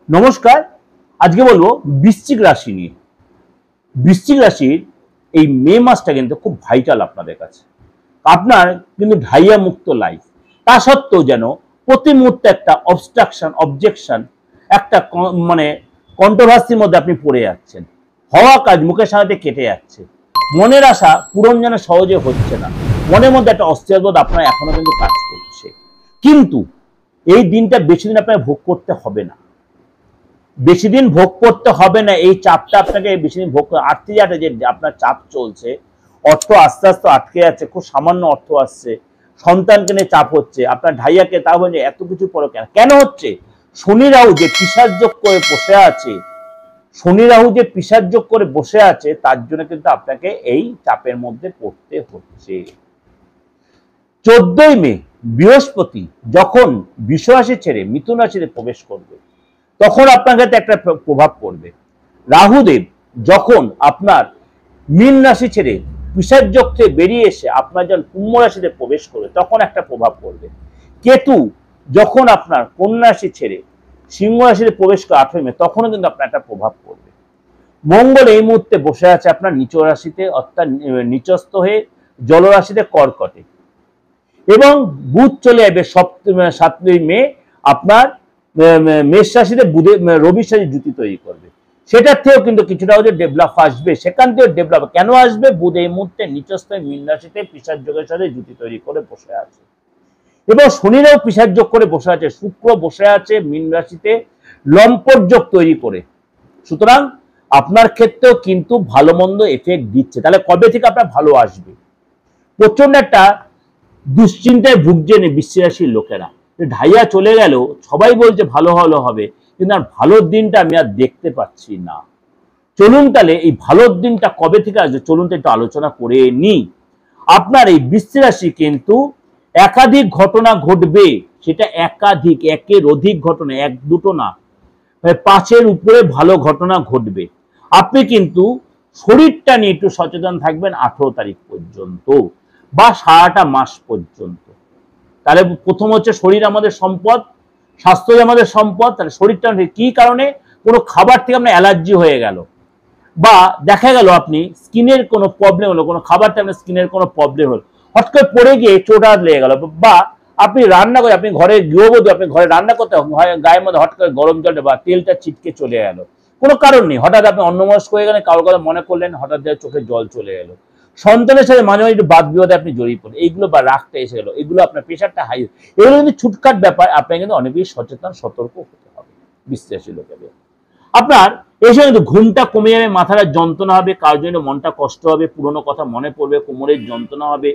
নমস্কার। আজকে বলবো বৃশ্চিক রাশি নিয়ে। বৃশ্চিক রাশির এই মে মাসটা কিন্তু খুব ভাইটাল আপনাদের কাছে। আপনার কিন্তু ঢাইয়া মুক্ত লাইফ, তা সত্ত্বেও যেন প্রতি মুহূর্তে একটা অবজেকশন, একটা মানে কন্ট্রোভার্সির মধ্যে আপনি পড়ে যাচ্ছেন। হওয়া কাজ মুখের সাথে কেটে যাচ্ছে, মনের আশা পূরণ যেন সহজে হচ্ছে না, মনের মধ্যে একটা অস্থিরবোধ আপনার এখনো কিন্তু কাজ করছে। কিন্তু এই দিনটা বেশি দিন আপনার ভোগ করতে হবে না, বেশি দিন ভোগ করতে হবে না। এই চাপটা আপনাকে বেশি দিন ভোগ, আর্থিক যে আপনার চাপ চলছে, অর্থ আস্তে আস্তে আটকে যাচ্ছে, খুব সামান্য অর্থ আসছে, সন্তানকে নিয়ে চাপ হচ্ছে, আপনার ঢাইয়াকে তা বলে এত কিছু পরে কেন হচ্ছে? শনি রাহু যে পিশাচযোগ করে বসে আছে, শনি রাহু যে পিশাচযোগ করে বসে আছে, তার জন্য কিন্তু আপনাকে এই চাপের মধ্যে পড়তে হচ্ছে। 14ই মে বৃহস্পতি যখন বৃষ রাশি ছেড়ে মিথুন রাশিতে প্রবেশ করবে, তখন আপনার কাছে একটা প্রভাব পড়বে। রাহুদেব যখন আপনার মীন রাশি ছেড়ে পিশাচযোগ থেকে বেরিয়ে এসে আপনার যখন কুম্ভ রাশিতে প্রবেশ করবে, তখন একটা প্রভাব পড়বে। কেতু যখন আপনার কন্যা রাশি ছেড়ে সিংহ রাশিতে প্রবেশ করে 8ই মে, তখনও কিন্তু আপনার একটা প্রভাব পড়বে। মঙ্গল এই মুহূর্তে বসে আছে আপনার নিচ রাশিতে, অর্থাৎ নিচস্থ হয়ে জল রাশিতে কর্কটে, এবং বুধ চলে যাবে 7ই মে আপনার মেষ রাশিতে, বুধে রবির সাথে জুতি তৈরি করবে। সেটার থেকেও কিন্তু কিছুটা হচ্ছে ডেভেলপ আসবে, সেখান থেকে ডেভেলপ কেন আসবে? বুধ এই মুহূর্তে নিচস্থ মীন রাশিতে পিশাচ যোগের সাথে জুতি তৈরি করে বসে আছে, এবং শনিরাও পিশাচ যোগ করে বসে আছে, শুক্র বসে আছে মীন রাশিতে লম্পট যোগ তৈরি করে। সুতরাং আপনার ক্ষেত্রেও কিন্তু ভালো মন্দ এফেক্ট দিচ্ছে। তাহলে কবে থেকে আপনার ভালো আসবে? প্রচন্ড একটা দুশ্চিন্তায় ভুগছেন বৃশ্চিক রাশির লোকেরা, ঢাইয়া চলে গেল, সবাই বলছে ভালো ভালো হবে, কিন্তু আর ভালোর দিনটা আমি আর দেখতে পাচ্ছি না। চলুন তাহলে এই ভালোর দিনটা কবে থেকে আসবে, চলুন তো একটু আলোচনা করে নি। আপনার এই বৃশ্চিক রাশি কিন্তু একাধিক ঘটনা ঘটবে, সেটা একাধিক, একের অধিক ঘটনা, এক দুটো না, 5-এর উপরে ভালো ঘটনা ঘটবে। আপনি কিন্তু শরীরটা নিয়ে একটু সচেতন থাকবেন 18 তারিখ পর্যন্ত বা সারাটা মাস পর্যন্ত। তাহলে প্রথম হচ্ছে শরীর আমাদের সম্পদ, স্বাস্থ্যই আমাদের সম্পদ। তাহলে শরীরটা কি কারণে? কোনো খাবার থেকে আপনার অ্যালার্জি হয়ে গেল, বা দেখা গেল আপনি স্কিনের কোনো প্রবলেম হলো, কোনো খাবার থেকে আপনার স্কিনের কোনো প্রবলেম হলো, হট করে পড়ে গিয়ে চোট লেগে গেল, বা আপনি রান্না করে, আপনি ঘরে গৃহবধূ, আপনি ঘরে রান্না করতে গায়ের মধ্যে হট করে গরম জলটা বা তেলটা ছিটকে চলে গেল, কোনো কারণ নেই, হঠাৎ আপনি অন্যমনস্ক হয়ে গেলেন, কারোর কথা মনে করলেন, হঠাৎ চোখে জল চলে গেল, সন্তানের সাথে মাঝে মাঝে একটু বাদ বিবাদে আপনি জড়িয়ে পড়েন, এইগুলো, বা রাগটা এসে গেল, এগুলো আপনার প্রেশারটা হাই, এগুলো কিন্তু ছুটকাট ব্যাপার। আপনাকে কিন্তু অনেক বেশি সচেতন সতর্ক হতে হবে বিশ্বাসী লোকেদের। আপনার এসে কিন্তু ঘুমটা কমে যাবে, মাথার যন্ত্রণা হবে, কারোর জন্য মনটা কষ্ট হবে, পুরনো কথা মনে পড়বে, কোমরের যন্ত্রণা হবে,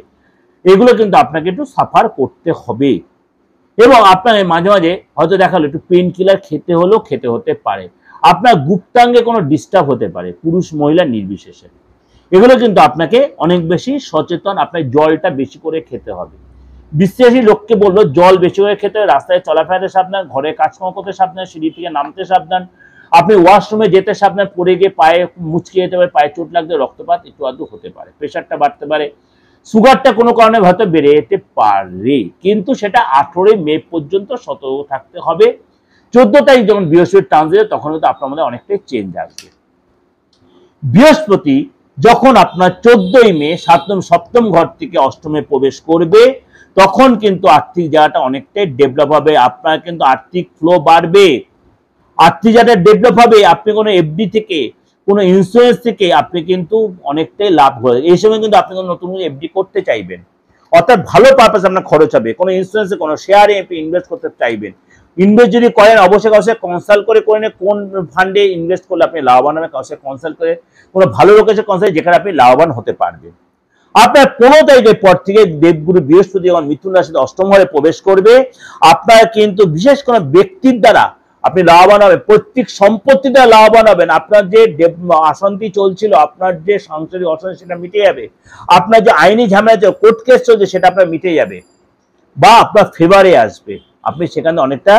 এগুলো কিন্তু আপনাকে একটু সাফার করতে হবে। এবং আপনার মাঝে মাঝে হয়তো দেখালো একটু পেন কিলার খেতে হতে পারে, আপনার গুপ্তাঙ্গে কোনো ডিস্টার্ব হতে পারে, পুরুষ মহিলা নির্বিশেষে। এগুলো কিন্তু আপনাকে অনেক বেশি সচেতন, আপনার জলটা বেশি করে খেতে হবে। বিশ্বাসী লোককে বললো জল বেশি করে খেতে হবে, রাস্তায় চলাফেরাতে সাবধান, ঘরে কাজকর্ম করতে সাবধান, সিঁড়ি থেকে নামতে সাবধান, আপনি ওয়াশরুমে যেতে সাবধান, পড়ে গিয়ে পায়ে মুচকে যেতে পারে, পায়ে চোট লাগতে, রক্তপাত একটু আধটু হতে পারে, প্রেশারটা বাড়তে পারে, সুগারটা কোনো কারণে হয়তো বেড়ে যেতে পারে, কিন্তু সেটা 18 মে পর্যন্ত সতর্ক থাকতে হবে। 14 তারিখ যখন বৃহস্পতি ট্রানজিট, তখন কিন্তু আপনার মধ্যে অনেকটাই চেঞ্জ আসবে। বৃহস্পতি যখন আপনার 14ই মে সপ্তম ঘর থেকে অষ্টমে প্রবেশ করবে, তখন কিন্তু আর্থিক জায়গাটা অনেকটাই ডেভেলপ হবে, আপনার কিন্তু আর্থিক ফ্লো বাড়বে, আর্থিক জায়গাটা ডেভেলপ হবে। আপনি কোনো এফডি থেকে, কোনো ইন্স্যুরেন্স থেকে আপনি কিন্তু অনেকটাই লাভ হবে। এই সময় কিন্তু আপনি নতুন এফডি করতে চাইবেন, অর্থাৎ ভালো পারপাস আপনার খরচ হবে, কোনো ইন্স্যুরেন্সে, কোনো শেয়ারে আপনি ইনভেস্ট করতে চাইবেন। ইনভেস্ট যদি করেন, অবশ্যই কাউকে কনসাল্ট করে কোন ফান্ডে ইনভেস্ট করলে আপনি লাভবান হবে, কাউকে কনসাল্ট করে, কোনো ভালো লোকের সাথে কনসাল্ট, যেখানে আপনি লাভবান হতে পারবেন। আপনার 15 তারিখের পর থেকে দেবগুরু বৃহস্পতি যখন মিথুন রাশিতে অষ্টম ঘরে প্রবেশ করবে, আপনার কিন্তু বিশেষ কোনো ব্যক্তির দ্বারা আপনি লাভবান হবেন, পৈতৃক সম্পত্তি দ্বারা লাভবান হবেন, আপনার যে অশান্তি চলছিল, আপনার যে সাংসারিক অশান্তি, সেটা মিটে যাবে, আপনার যে আইনি ঝামেলা, কোর্ট কেস চলছে, সেটা আপনার মিটে যাবে, বা আপনার ফেভারে আসবে, আপনি সেখানে অনেকটা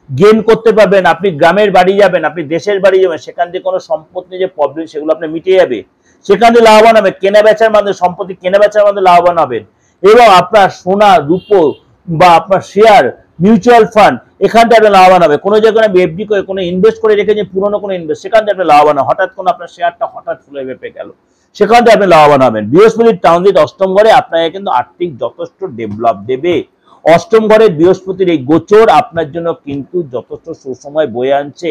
গেইন করতে পারবেন। আপনি গ্রামের বাড়ি যাবেন, আপনি দেশের বাড়ি যাবেন, সেখান থেকে কোনো সম্পত্তি যে প্রবলেম, সেগুলো আপনার মিটে যাবে, সেখান থেকে লাভবান হবে, কেনা বেচার মাধ্যমে, সম্পত্তি কেনা বেচার মাধ্যমে লাভবান হবেন, এবং আপনার সোনা রূপো বা আপনার শেয়ার মিউচুয়াল ফান্ড, এখান থেকে আপনার লাভবান হবে। কোনো জায়গায় এফডি করে কোনো ইনভেস্ট করে রেখেছেন পুরোনো কোনো ইনভেস্ট, সেখান থেকে আপনি লাভবান হবে। হঠাৎ কোনো আপনার শেয়ারটা হঠাৎ ফুলে বেঁপে গেল, সেখান থেকে আপনি লাভবান হবেন। বৃহস্পতির ট্রানজিট অষ্টম ঘরে আপনাকে কিন্তু আর্থিক যথেষ্ট ডেভেলপ দেবে। অষ্টম ঘরে বৃহস্পতির এই গোচর আপনার জন্য কিন্তু যথেষ্ট সুসময় বয়ে আনছে।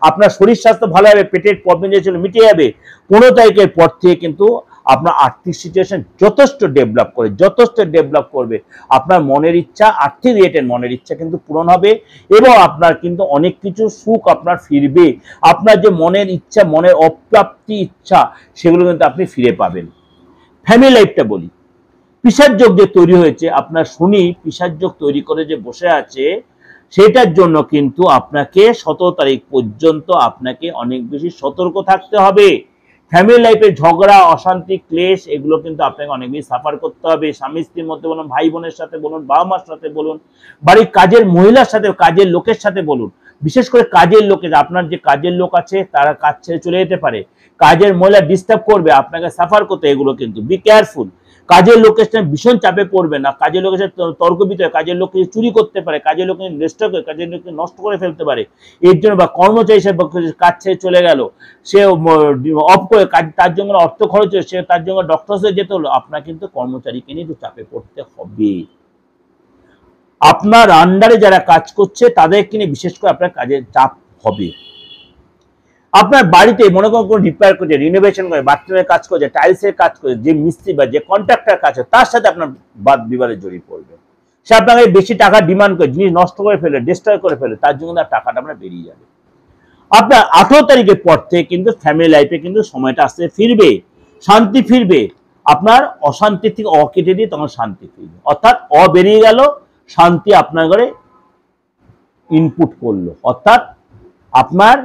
আপনার শরীর স্বাস্থ্য ভালো হবে, পেটের প্রবলেম যে ছিল মিটে যাবে। 15 তারিখের পর থেকে কিন্তু আপনার আর্থিক সিচুয়েশন যথেষ্ট ডেভেলপ করবে। আপনার মনের ইচ্ছা, আর্থিক রিলেটেড মনের ইচ্ছা কিন্তু পূরণ হবে এবং আপনার কিন্তু অনেক কিছু সুখ আপনার ফিরবে। আপনার যে মনের ইচ্ছা, মনের অপ্রাপ্তি ইচ্ছা, সেগুলো কিন্তু আপনি ফিরে পাবেন। ফ্যামিলি লাইফটা বলি, পিশাচ যোগ যে তৈরি হয়েছে, আপনার শনি পিশাচ যোগ তৈরি করে যে বসে আছে, সেটার জন্য কিন্তু আপনাকে 17 তারিখ পর্যন্ত আপনাকে অনেক বেশি সতর্ক থাকতে হবে। ফ্যামিলি লাইফে ঝগড়া, অশান্তি, ক্লেশ, এগুলো কিন্তু আপনাকে অনেক বেশি সাফার করতে হবে। স্বামী স্ত্রীর মধ্যে বলুন, ভাই বোনের সাথে বলুন, বাবা মার সাথে বলুন, বাড়ির কাজের মহিলার সাথে, কাজের লোকের সাথে বলুন। বিশেষ করে কাজের লোকের, আপনার যে কাজের লোক আছে তারা কাজ ছেড়ে চলে যেতে পারে, কাজের মহিলা ডিস্টার্ব করবে, আপনাকে সাফার করতে, এগুলো কিন্তু বি কেয়ারফুল। কাজের লোকের সাথে ভীষণ চাপে পড়বে না, কাজের লোকের সাথে তর্ক বিতর্ক, কাজের লোককে চুরি করতে পারে, কাজের লোককে ডিস্টার্ব করে, কাজের লোককে নষ্ট করে ফেলতে পারে। এর জন্য বা কর্মচারী হিসেবে কাজ ছেড়ে চলে গেল, সে অফ করে কাজ, তার জন্য অর্থ খরচ হয়েছে, সে তার জন্য ডক্টরসে যেতে হলো, আপনার কিন্তু কর্মচারীকে নিয়ে একটু চাপে পড়তে হবে। আপনার আন্ডারে যারা কাজ করছে তাদেরকে নিয়ে বিশেষ করে আপনার কাজের চাপ হবে। আপনার বাড়িতে মনে করেন কোনো রিপেয়ার করছে, রিনোভেশন করে, বাথরুমের কাজ করছে, টাইলসের কাজ করছে, যে মিস্ত্রি বা যে কন্ট্রাক্টর কাজ করে তার সাথে আপনার বাদ বিবাদে জড়িয়ে পড়বে। সে আপনাকে বেশি টাকা ডিমান্ড করে, জিনিস নষ্ট করে ফেলে, ডিস্ট্রয় করে ফেলে, তার জন্য তার টাকাটা আপনার বেরিয়ে যাবে। আপনার 18 তারিখের পর থেকে কিন্তু ফ্যামিলি লাইফে কিন্তু সময়টা আসতে ফিরবে, শান্তি ফিরবে। আপনার অশান্তি থেকে অ কেটে দিয়ে তখন শান্তি ফিরবে, অর্থাৎ অ বেরিয়ে গেল, শান্তি আপনার ঘরে ইনপুট করলো, অর্থাৎ আপনার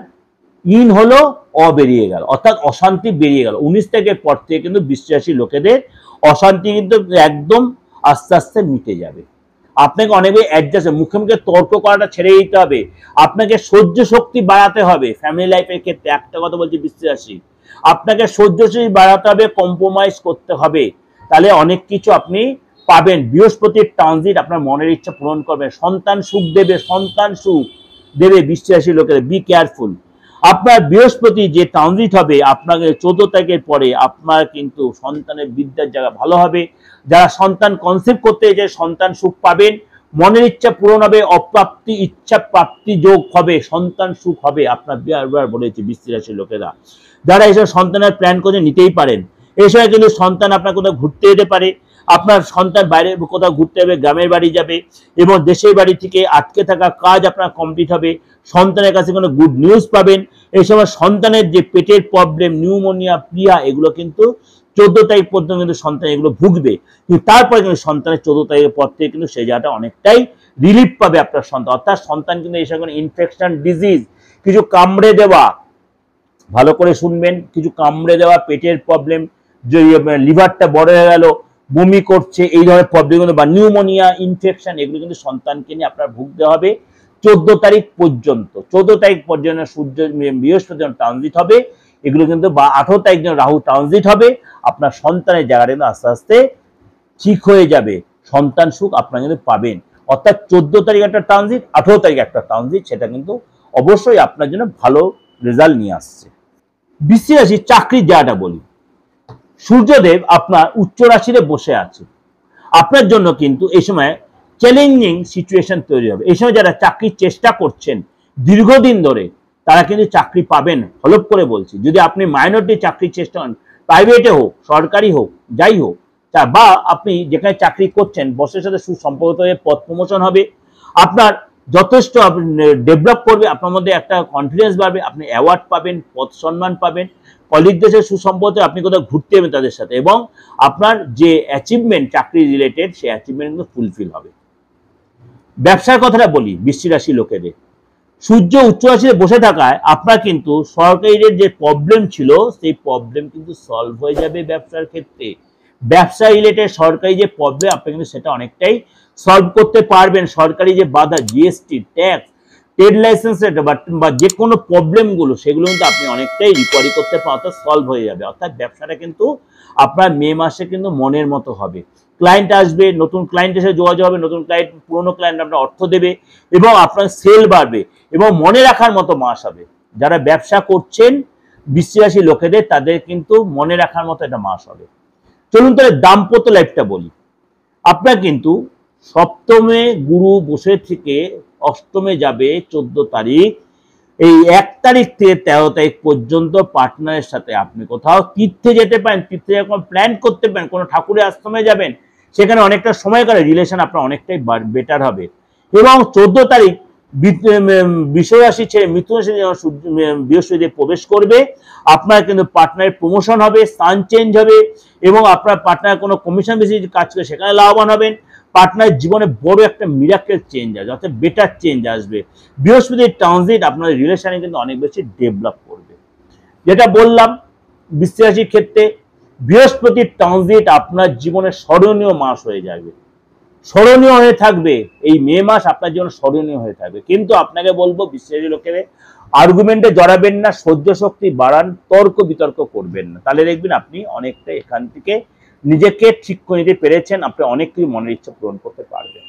ইন হলো, অ বেরিয়ে গেল, অর্থাৎ অশান্তি বেরিয়ে গেল। 19 তারিখের পর থেকে কিন্তু বিশ্বাসী লোকেদের অশান্তি কিন্তু একদম আস্তে আস্তে মিটে যাবে। আপনাকে অনেক অ্যাডজাস্ট, মুখে মুখে তর্ক করাটা ছেড়ে দিতে হবে, আপনাকে সহ্য শক্তি বাড়াতে হবে। ফ্যামিলি লাইফের ক্ষেত্রে একটা কথা বলছি বিশ্বাসী, আপনাকে সহ্য শক্তি বাড়াতে হবে, কম্প্রোমাইজ করতে হবে, তাহলে অনেক কিছু আপনি পাবেন। বৃহস্পতির ট্রানজিট আপনার মনের ইচ্ছা পূরণ করবে, সন্তান সুখ দেবে, বিশ্বাসী লোকের বি কেয়ারফুল। আপনার বৃহস্পতি যে ট্রানজিট হবে আপনাকে 14 তারিখের পরে, আপনার কিন্তু সন্তানের বিদ্যার জায়গা ভালো হবে। যারা সন্তান কনসেপ্ট করতে চায় সন্তান সুখ পাবেন, মনের ইচ্ছা পূরণ হবে, অপ্রাপ্তি ইচ্ছা প্রাপ্তি যোগ হবে, সন্তান সুখ হবে। আপনার বারবার বলেছি বৃশ্চিক লোকেরা যারা এইসব সন্তানের প্ল্যান করে নিতেই পারেন। এই সময় কিন্তু সন্তান আপনার কোথাও ঘুরতে যেতে পারে, আপনার সন্তান বাইরে কোথাও ঘুরতে যাবে, গ্রামের বাড়ি যাবে এবং দেশের বাড়ি থেকে আটকে থাকা কাজ আপনার কমপ্লিট হবে, সন্তানের কাছে কোনো গুড নিউজ পাবেন। এই সময় সন্তানের যে পেটের প্রবলেম, নিউমোনিয়া, প্লিয়া, এগুলো কিন্তু 14 তারিখ পর্যন্ত কিন্তু সন্তান এগুলো ভুগবে, কিন্তু তারপরে কিন্তু সন্তানের 14 তারিখের পর থেকে কিন্তু সেই জায়গাটা অনেকটাই রিলিফ পাবে আপনার সন্তান। অর্থাৎ সন্তান কিন্তু এই সময় ইনফেকশন, ডিজিজ, কিছু কামড়ে দেওয়া, ভালো করে শুনবেন, কিছু কামড়ে দেওয়া, পেটের প্রবলেম, যে লিভারটা বড় হয়ে গেল, বমি করছে, এই ধরনের প্রবলেমগুলো বা নিউমোনিয়া, ইনফেকশন, এগুলো কিন্তু সন্তানকে নিয়ে আপনার ভুগতে হবে 14 তারিখ পর্যন্ত। 14 তারিখ পর্যন্ত সূর্য বৃহস্পতি ট্রানজিট হবে, এগুলো কিন্তু, বা 18 তারিখ যেন রাহু ট্রানজিট হবে, আপনার সন্তানের জায়গাটা কিন্তু আস্তে আস্তে ঠিক হয়ে যাবে, সন্তান সুখ আপনারা কিন্তু পাবেন। অর্থাৎ 14 তারিখ একটা ট্রানজিট, 18 তারিখ একটা ট্রানজিট, সেটা কিন্তু অবশ্যই আপনার জন্য ভালো রেজাল্ট নিয়ে আসছে। বৃশ্চিক রাশি চাকরির জায়গাটা বলি, সূর্যদেব আপনার উচ্চ রাশিতে বসে আছে, আপনার জন্য কিন্তু এই সময় চ্যালেঞ্জিং সিচুয়েশন তৈরি হবে। এই সময় যারা চাকরির চেষ্টা করছেন দীর্ঘদিন ধরে, তারা কিন্তু চাকরি পাবেন, হলপ করে বলছি। যদি আপনি মাইনরিটি চাকরির চেষ্টা করেন, প্রাইভেটে হোক, সরকারি হোক, যাই হোক, বা আপনি যেখানে চাকরি করছেন বসের সাথে সুসম্পর্ক হয়ে পদ প্রমোশন হবে, আপনার যথেষ্ট ডেভেলপ করবে, আপনার মধ্যে একটা কনফিডেন্স বাড়বে, আপনি অ্যাওয়ার্ড পাবেন, পদ সম্মান পাবেন, কলিগদের সাথে সুসম্পর্ক, আপনি কোথাও ঘুরতে যাবেন তাদের সাথে, এবং আপনার যে অ্যাচিভমেন্ট চাকরি রিলেটেড, সেই অ্যাচিভমেন্ট কিন্তু ফুলফিল হবে। ব্যবসার কথাটা বলি, বৃশ্চিক রাশি লোকেদের সূর্য উচ্চ রাশিতে বসে থাকায় আপনার কিন্তু সরকারের যে প্রবলেম ছিল সেই প্রবলেম কিন্তু সলভ হয়ে যাবে ব্যবসার ক্ষেত্রে। ব্যবসা রিলেটেড সরকারি যে প্রবলেম, আপনি কিন্তু সেটা অনেকটাই সলভ করতে পারবেন। সরকারি যে বাধা, জিএসটি, ট্যাক্স, ট্রেড লাইসেন্স বা যে কোনো প্রবলেমগুলো সেগুলো কিন্তু আপনি অনেকটাই রিকভারি করতে পারেন, অর্থাৎ সলভ হয়ে যাবে। অর্থাৎ ব্যবসাটা কিন্তু আপনার মে মাসে কিন্তু মনের মতো হবে। ক্লায়েন্ট আসবে, নতুন ক্লায়েন্টের সাথে যোগাযোগ হবে, নতুন ক্লায়েন্ট পুরোনো ক্লায়েন্ট আপনার অর্থ দেবে এবং আপনার সেল বাড়বে এবং মনে রাখার মতো মাস হবে। যারা ব্যবসা করছেন বৃশ্চিক রাশির লোকেদের, তাদের কিন্তু মনে রাখার মতো একটা মাস হবে। চলুন তাহলে দাম্পত্য লাইফটা বলি। আপনার কিন্তু সপ্তমে গুরু বসে থেকে অষ্টমে যাবে 14 তারিখ, এই 1 তারিখ থেকে 13 তারিখ পর্যন্ত পার্টনারের সাথে আপনি কোথাও তীর্থে যেতে পারেন, তীর্থে যখন প্ল্যান করতে পারেন, কোনো ঠাকুরের আশ্রমে যাবেন, সেখানে অনেকটা সময় কাটে, রিলেশন আপনার অনেকটাই বেটার হবে। এবং 14 তারিখ বৃষ রাশি ছেড়ে মিথুন রাশি বৃহস্পতিদেব প্রবেশ করবে, আপনার কিন্তু পার্টনারের প্রমোশন হবে, স্থান চেঞ্জ হবে এবং আপনার পার্টনার কোনো কমিশন বেশি কাজ করে সেখানে লাভবান হবেন। পার্টনারের জীবনে বড় একটা মিরাকেল চেঞ্জ আসবে, অর্থাৎ বেটার চেঞ্জ আসবে। বৃহস্পতির ট্রানজিট আপনাদের রিলেশনে কিন্তু অনেক বেশি ডেভেলপ করবে। যেটা বললাম বৃশ্চিক রাশির ক্ষেত্রে বৃহস্পতির ট্রানজিট আপনার জীবনে স্মরণীয় মাস হয়ে যাবে, স্মরণীয় হয়ে থাকবে। এই মে মাস আপনার জন্য স্মরণীয় হয়ে থাকবে। কিন্তু আপনাকে বলবো বৃশ্চিক রাশির লোকেরা আর্গুমেন্টে জড়াবেন না, সহ্য শক্তি বাড়ান, তর্ক বিতর্ক করবেন না, তাহলে দেখবেন আপনি অনেকটা এখান থেকে নিজেকে ঠিক করে নিতে পেরেছেন, আপনি অনেক কিছু মনের ইচ্ছা পূরণ করতে পারবেন।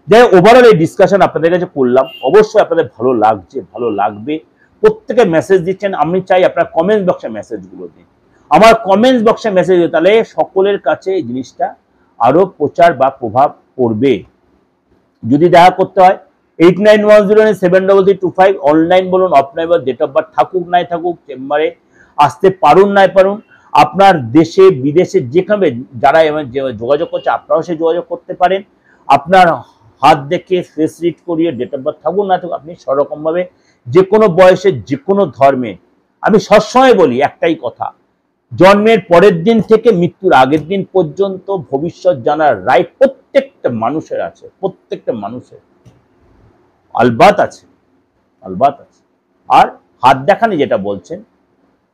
যাই ওভারঅল এই ডিসকাশন আপনাদের কাছে করলাম, অবশ্যই আপনাদের ভালো লাগছে, ভালো লাগবে। প্রত্যেকে মেসেজ দিচ্ছেন, আমি চাই আপনার কমেন্ট বক্সে মেসেজগুলো দিন। আমার কমেন্ট বক্সে মেসেজ দিন, তাহলে সকলের কাছে এই জিনিসটা আরো প্রচার বা প্রভাব পড়বে। যদি দেখা করতে হয় 8910733325, অনলাইন বলুন অফলাইন বলুন, ডেট অফ বার্থ থাকুক নাই থাকুক, চেম্বারে আসতে পারুন নাই পারুন, আপনার দেশে বিদেশে যেখানে যারা যোগাযোগ করছে আপনারাও সে যোগাযোগ করতে পারেন। আপনার হাত দেখে ফেস রিড করিয়ে ডেট অফ বার্থ থাকুন না থাকুক, আপনি সেরকমভাবে যে কোনো বয়সে যে কোনো ধর্মে, আমি সবসময় বলি একটাই কথা, জন্মের পরের দিন থেকে মৃত্যুর আগের দিন পর্যন্ত ভবিষ্যৎ জানার রাইট প্রত্যেকটা মানুষের আছে, প্রত্যেকটা মানুষের আলবাত আছে, আলবাত আছে। আর হাত দেখানি যেটা বলছেন,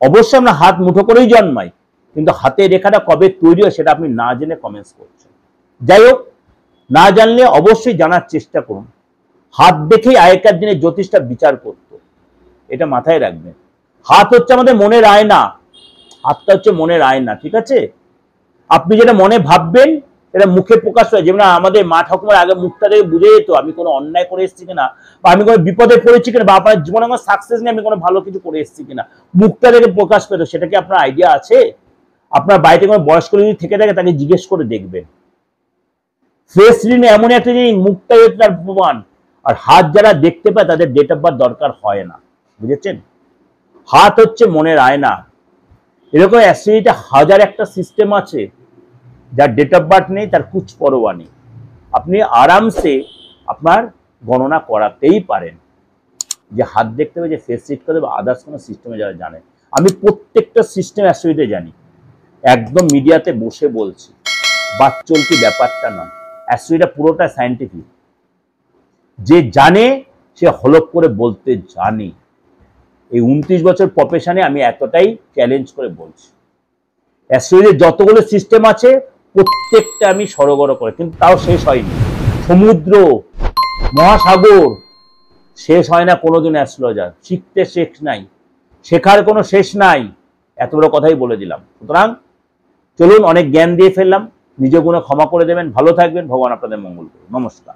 অবশ্যই আমরা হাত মুঠো করেই জন্মাই, কিন্তু হাতের রেখাটা কবে তৈরি হয় সেটা আপনি না জেনে কমেন্টস করছেন। যাই হোক, না জানলে অবশ্যই জানার চেষ্টা করুন। হাত দেখেই আগেকার দিনে জ্যোতিষটা বিচার করত, এটা মাথায় রাখবেন। হাত হচ্ছে আমাদের মনের আয়না, হাতটা হচ্ছে মনের আয়না, ঠিক আছে? আপনি যেটা মনে ভাববেন এটা মুখে প্রকাশ হয়। যেমন আমাদের মা ঠাকুমার আগে মুখটা দেখে বুঝে যেত আমি কোনো অন্যায় করে এসেছি কিনা, বা আমি কোনো বিপদে পড়েছি কিনা, বা আপনার জীবনে আমার সাকসেস নেই, আমি কোনো ভালো কিছু করে এসেছি কিনা, মুখটা দেখে প্রকাশ পেত। সেটা কি আপনার আইডিয়া আছে? আপনার বাড়িতে কোনো বয়স্ক যদি থেকে থাকে তাকে জিজ্ঞেস করে দেখবেন। ফেস রিডিং এমন একটা জিনিস, মুখটাই তার প্রমাণ। আর হাত যারা দেখতে পায় তাদের ডেট অফ বার্থ দরকার হয় না, বুঝেছেন? হাত হচ্ছে মনের আয়না। এরকম অ্যাস্ট্রোলজিতে 1001টা সিস্টেম আছে, যার ডেট অফ বার্থ নেই তার কুছ পরোয়া নেই, আপনি আরামসে আপনার গণনা করাতেই পারেন। যে হাত দেখতে হবে, যে ফেস রিড করতে হবে, আদার্স কোনো সিস্টেমে যারা জানে, আমি প্রত্যেকটা সিস্টেম অ্যাস্ট্রোলজিতে জানি, একদম মিডিয়াতে বসে বলছি, বাচ্চলকি ব্যাপারটা নয়। অ্যাস্ট্রোলজিটা পুরোটা সায়েন্টিফিক, যে জানে সে হলপ করে বলতে জানে। এই 29 বছর প্রফেশনে আমি এতটাই চ্যালেঞ্জ করে বলছি, অ্যাস্ট্রোলজির যতগুলো সিস্টেম আছে প্রত্যেকটা আমি সরগর করে, কিন্তু তাও শেষ হয়নি। সমুদ্র, মহাসাগর, শেষ হয় না কোনোদিন অ্যাস্ট্রোলজার, শিখতে শেষ নাই, শেখার কোনো শেষ নাই, এত বড় কথাই বলে দিলাম। সুতরাং চলুন, অনেক জ্ঞান দিয়ে ফেললাম, নিজ গুণে ক্ষমা করে দেবেন, ভালো থাকবেন, ভগবান আপনাদের মঙ্গল করুন। নমস্কার।